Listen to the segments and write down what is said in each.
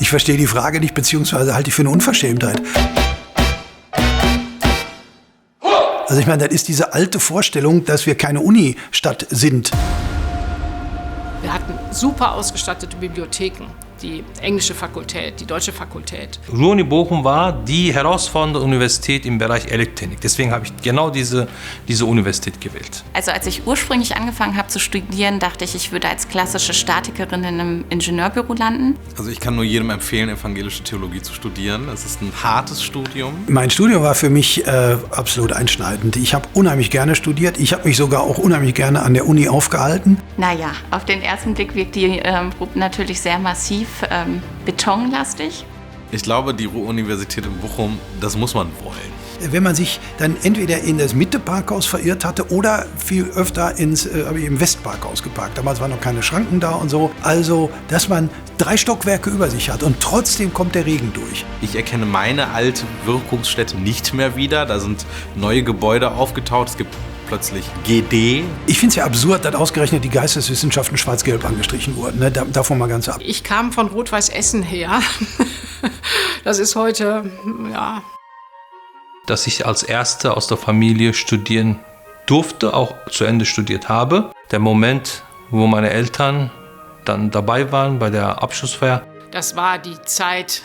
Ich verstehe die Frage nicht, beziehungsweise halte ich für eine Unverschämtheit. Also ich meine, das ist diese alte Vorstellung, dass wir keine Unistadt sind. Wir hatten super ausgestattete Bibliotheken. Die englische Fakultät, die deutsche Fakultät. Ruhr-Uni Bochum war die herausfordernde Universität im Bereich Elektronik. Deswegen habe ich genau diese Universität gewählt. Also als ich ursprünglich angefangen habe zu studieren, dachte ich, ich würde als klassische Statikerin in einem Ingenieurbüro landen. Also ich kann nur jedem empfehlen, evangelische Theologie zu studieren. Es ist ein hartes Studium. Mein Studium war für mich absolut einschneidend. Ich habe unheimlich gerne studiert. Ich habe mich sogar auch unheimlich gerne an der Uni aufgehalten. Naja, auf den ersten Blick wirkt die Gruppe natürlich sehr massiv. Betonlastig. Ich glaube, die Ruhr-Universität in Bochum, das muss man wollen. Wenn man sich dann entweder in das Mitte-Parkhaus verirrt hatte oder viel öfter habe ich im Westparkhaus geparkt. Damals waren noch keine Schranken da und so. Also, dass man 3 Stockwerke über sich hat und trotzdem kommt der Regen durch. Ich erkenne meine alte Wirkungsstätte nicht mehr wieder. Da sind neue Gebäude aufgetaucht. Es gibt plötzlich GD. Ich finde es ja absurd, dass ausgerechnet die Geisteswissenschaften schwarz-gelb angestrichen wurden. Ne? Davon mal ganz ab. Ich kam von Rot-Weiß Essen her. Das ist heute, ja. Dass ich als Erster aus der Familie studieren durfte, auch zu Ende studiert habe. Der Moment, wo meine Eltern dann dabei waren bei der Abschlussfeier. Das war die Zeit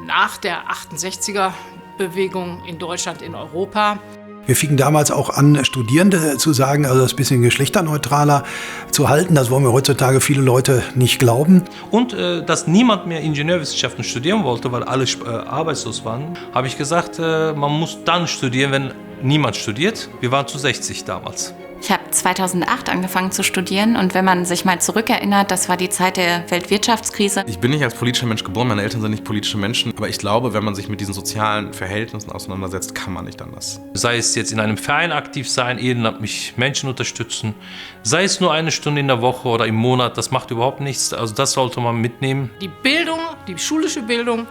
nach der 68er-Bewegung in Deutschland, in Europa. Wir fingen damals auch an, Studierende zu sagen, also das ein bisschen geschlechterneutraler zu halten. Das wollen mir heutzutage viele Leute nicht glauben. Und dass niemand mehr Ingenieurwissenschaften studieren wollte, weil alle arbeitslos waren, habe ich gesagt, man muss dann studieren, wenn niemand studiert. Wir waren zu 60 damals. Ich habe 2008 angefangen zu studieren und wenn man sich mal zurückerinnert, das war die Zeit der Weltwirtschaftskrise. Ich bin nicht als politischer Mensch geboren, meine Eltern sind nicht politische Menschen, aber ich glaube, wenn man sich mit diesen sozialen Verhältnissen auseinandersetzt, kann man nicht anders. Sei es jetzt in einem Verein aktiv sein, ehrenamtlich Menschen unterstützen, sei es nur 1 Stunde in der Woche oder im Monat, das macht überhaupt nichts, also das sollte man mitnehmen. Die Bildung, die schulische Bildung,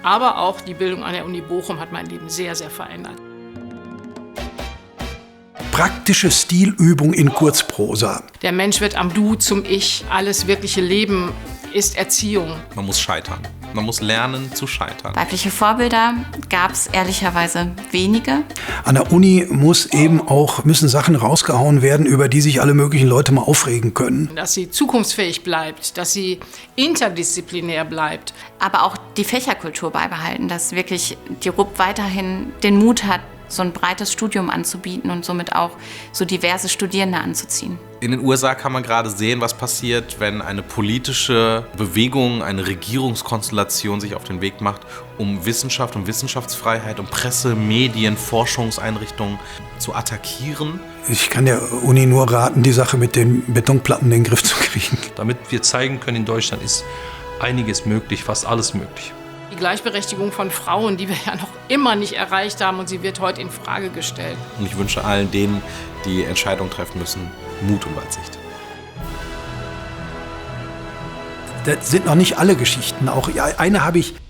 aber auch die Bildung an der Uni Bochum hat mein Leben sehr, sehr verändert. Praktische Stilübung in Kurzprosa. Der Mensch wird am Du zum Ich. Alles wirkliche Leben ist Erziehung. Man muss scheitern. Man muss lernen zu scheitern. Weibliche Vorbilder gab es ehrlicherweise wenige. An der Uni müssen Sachen rausgehauen werden, über die sich alle möglichen Leute mal aufregen können. Dass sie zukunftsfähig bleibt, dass sie interdisziplinär bleibt. Aber auch die Fächerkultur beibehalten, dass wirklich die RUB weiterhin den Mut hat, so ein breites Studium anzubieten und somit auch so diverse Studierende anzuziehen. In den USA kann man gerade sehen, was passiert, wenn eine politische Bewegung, eine Regierungskonstellation sich auf den Weg macht, um Wissenschaft und Wissenschaftsfreiheit, um Presse, Medien, Forschungseinrichtungen zu attackieren. Ich kann der Uni nur raten, die Sache mit den Betonplatten in den Griff zu kriegen. Damit wir zeigen können, in Deutschland ist einiges möglich, fast alles möglich. Die Gleichberechtigung von Frauen, die wir ja noch immer nicht erreicht haben und sie wird heute in Frage gestellt. Und ich wünsche allen denen, die Entscheidungen treffen müssen, Mut und Weitsicht. Das sind noch nicht alle Geschichten. Auch eine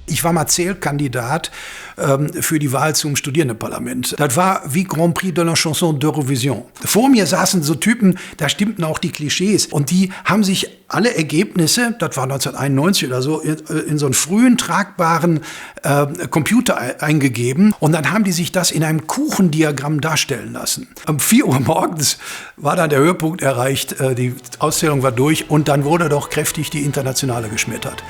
ich war mal Zählkandidat für die Wahl zum Studierendenparlament. Das war wie Grand Prix de la Chanson d'Eurovision. Vor mir saßen so Typen, da stimmten auch die Klischees. Und die haben sich alle Ergebnisse, das war 1991 oder so, in so einen frühen, tragbaren Computer eingegeben. Und dann haben die sich das in einem Kuchendiagramm darstellen lassen. Um 4 Uhr morgens war dann der Höhepunkt erreicht, die Auszählung war durch und dann wurde doch kräftig die Internationale geschmettert.